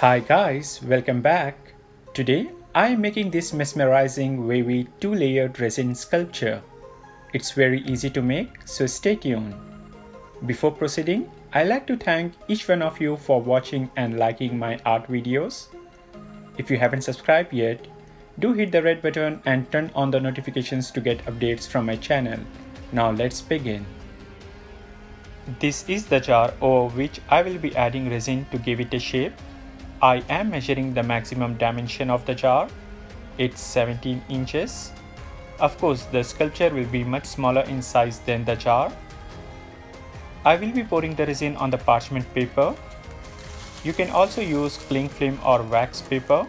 Hi guys, welcome back. Today I am making this mesmerizing wavy two-layered resin sculpture. It's very easy to make, so stay tuned. Before proceeding, I'd like to thank each one of you for watching and liking my art videos. If you haven't subscribed yet, do hit the red button and turn on the notifications to get updates from my channel. Now let's begin. This is the jar over which I will be adding resin to give it a shape. I am measuring the maximum dimension of the jar. It's 17 inches. Of course, the sculpture will be much smaller in size than the jar. I will be pouring the resin on the parchment paper. You can also use cling film or wax paper.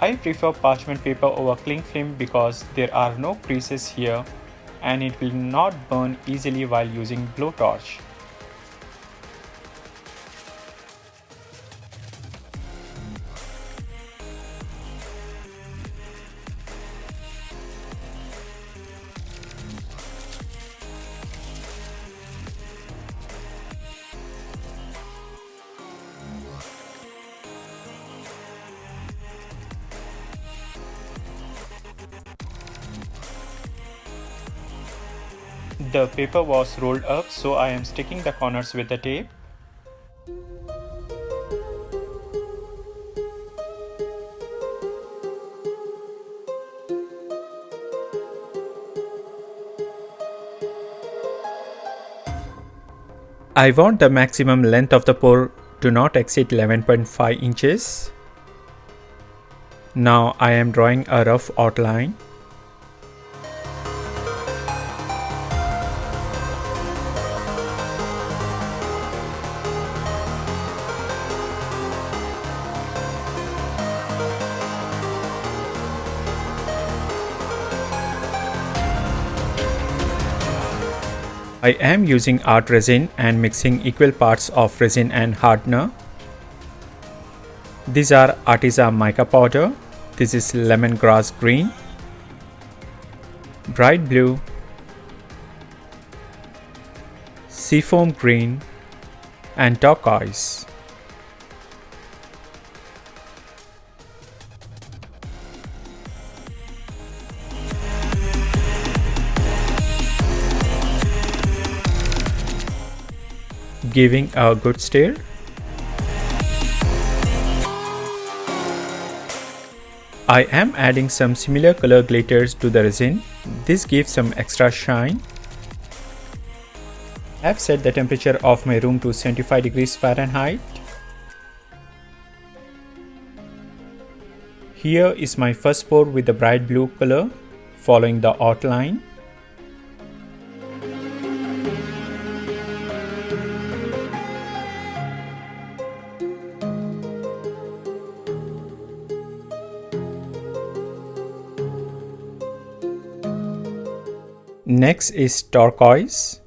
I prefer parchment paper over cling film because there are no creases here and it will not burn easily while using blowtorch. The paper was rolled up, so I am sticking the corners with the tape. I want the maximum length of the pour to not exceed 11.5 inches. Now I am drawing a rough outline. I am using art resin and mixing equal parts of resin and hardener. These are Artistry mica powder. This is lemongrass green, bright blue, seafoam green, and turquoise. Giving a good stir. I am adding some similar color glitters to the resin. This gives some extra shine. I have set the temperature of my room to 75 degrees Fahrenheit. Here is my first pour with the bright blue color, following the outline. Next is turquoise.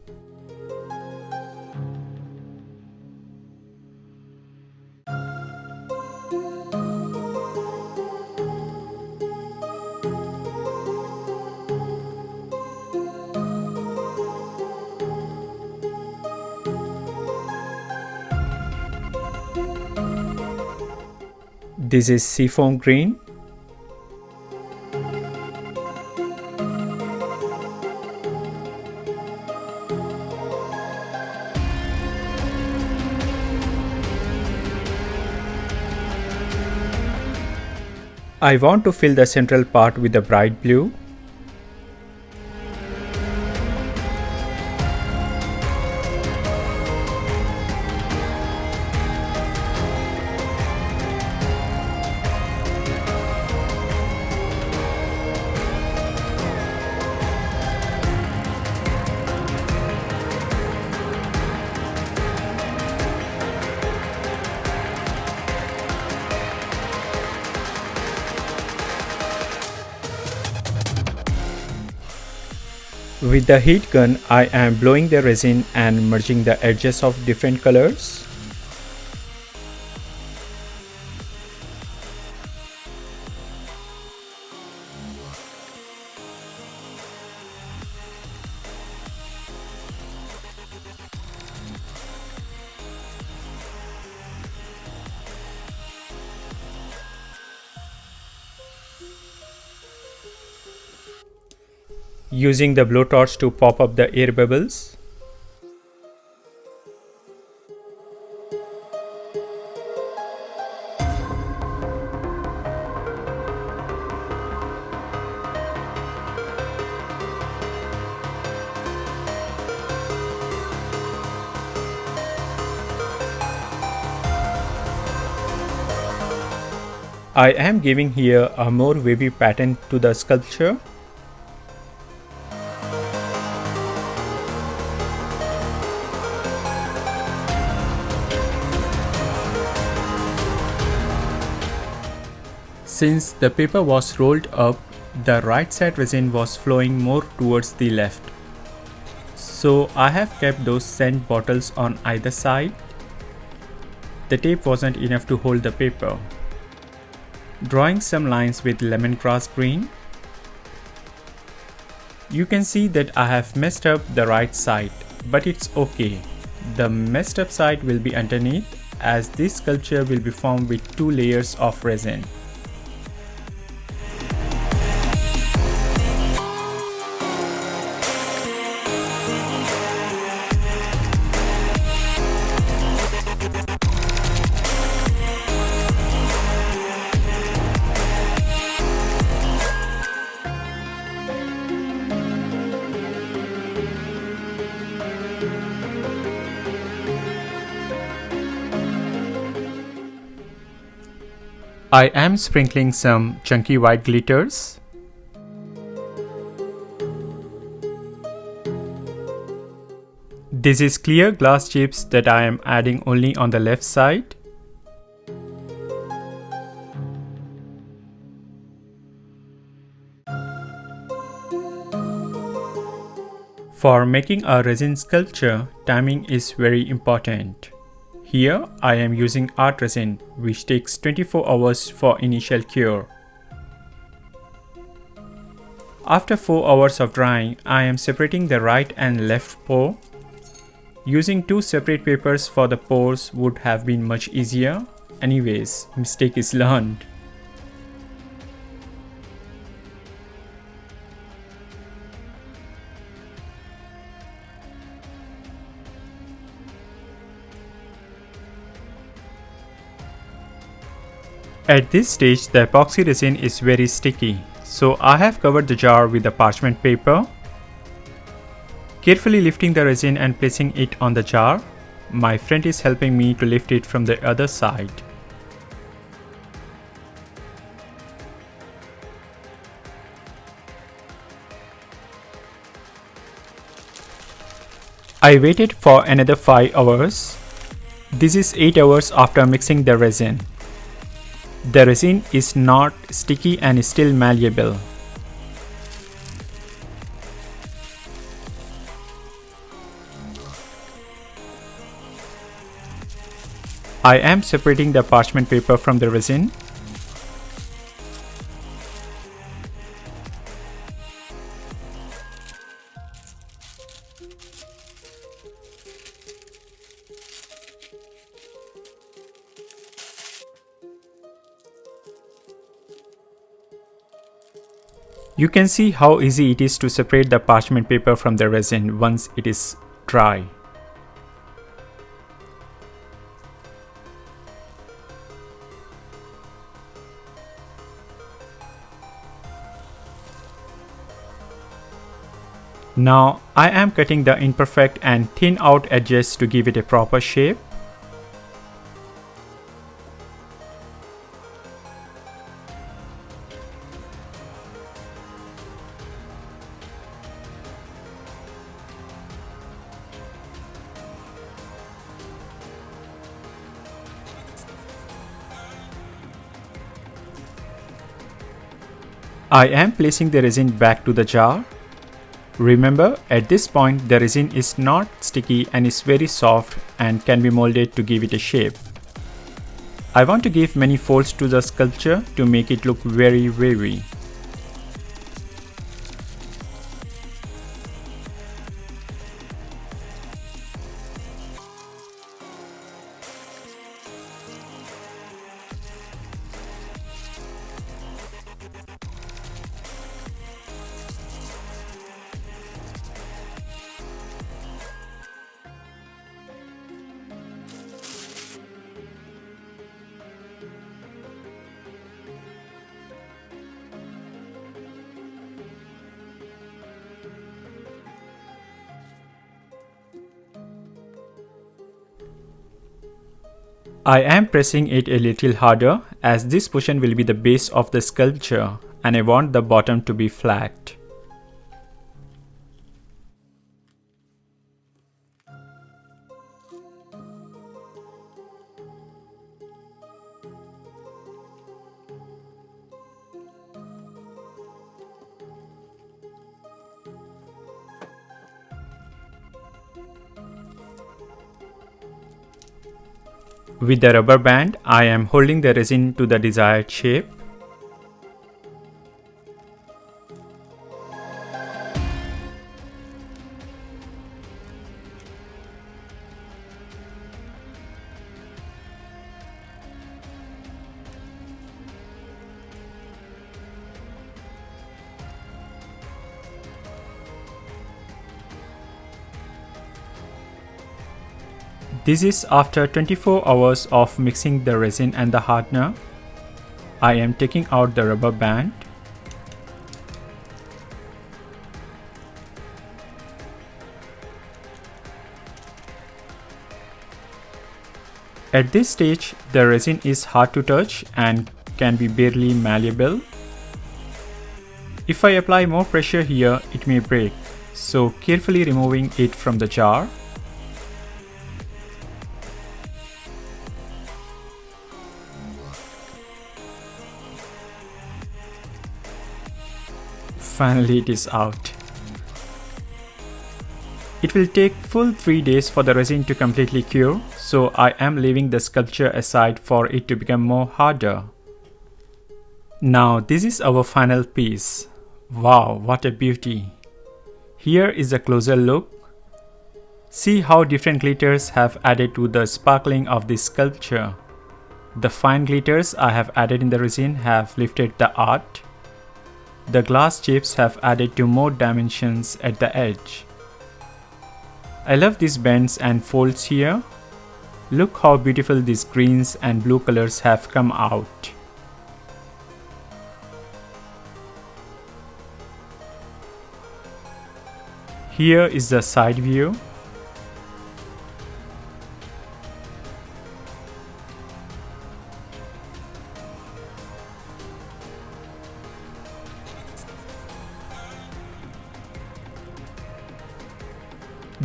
This is seafoam green. I want to fill the central part with the bright blue. With the heat gun, I am blowing the resin and merging the edges of different colors. using the blowtorch to pop up the air bubbles. I am giving here a more wavy pattern to the sculpture. Since the paper was rolled up, the right side resin was flowing more towards the left. So I have kept those scent bottles on either side. The tape wasn't enough to hold the paper. Drawing some lines with lemongrass green. You can see that I have messed up the right side, but it's okay. The messed up side will be underneath, as this sculpture will be formed with 2 layers of resin. I am sprinkling some chunky white glitters. This is clear glass chips that I am adding only on the left side. For making a resin sculpture, timing is very important. Here I am using art resin, which takes 24 hours for initial cure. After 4 hours of drying, I am separating the right and left pour. Using 2 separate papers for the pours would have been much easier. Anyways, mistake is learned. At this stage, the epoxy resin is very sticky, so I have covered the jar with the parchment paper. Carefully lifting the resin and placing it on the jar. My friend is helping me to lift it from the other side. I waited for another 5 hours. This is 8 hours after mixing the resin. The resin is not sticky and is still malleable. I am separating the parchment paper from the resin. You can see how easy it is to separate the parchment paper from the resin once it is dry. Now I am cutting the imperfect and thin out edges to give it a proper shape. I am placing the resin back to the jar. Remember, at this point the resin is not sticky and is very soft and can be molded to give it a shape. I want to give many folds to the sculpture to make it look very wavy. I am pressing it a little harder as this portion will be the base of the sculpture and I want the bottom to be flat. With the rubber band, I am holding the resin to the desired shape. This is after 24 hours of mixing the resin and the hardener. I am taking out the rubber band. At this stage, the resin is hard to touch and can be barely malleable. If I apply more pressure here, it may break, so carefully removing it from the jar. Finally, it is out. It will take full 3 days for the resin to completely cure, so I am leaving the sculpture aside for it to become more harder. Now this is our final piece. Wow, what a beauty! Here is a closer look. See how different glitters have added to the sparkling of this sculpture. The fine glitters I have added in the resin have lifted the art. The glass chips have added to more dimensions at the edge. I love these bends and folds here. Look how beautiful these greens and blue colors have come out. Here is the side view.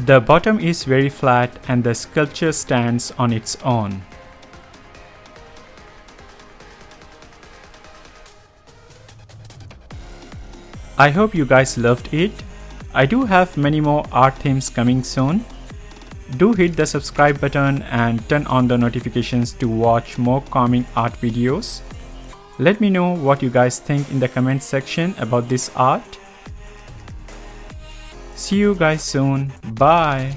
The bottom is very flat and the sculpture stands on its own. I hope you guys loved it. I do have many more art themes coming soon. Do hit the subscribe button and turn on the notifications to watch more calming art videos. Let me know what you guys think in the comment section about this art. See you guys soon. Bye.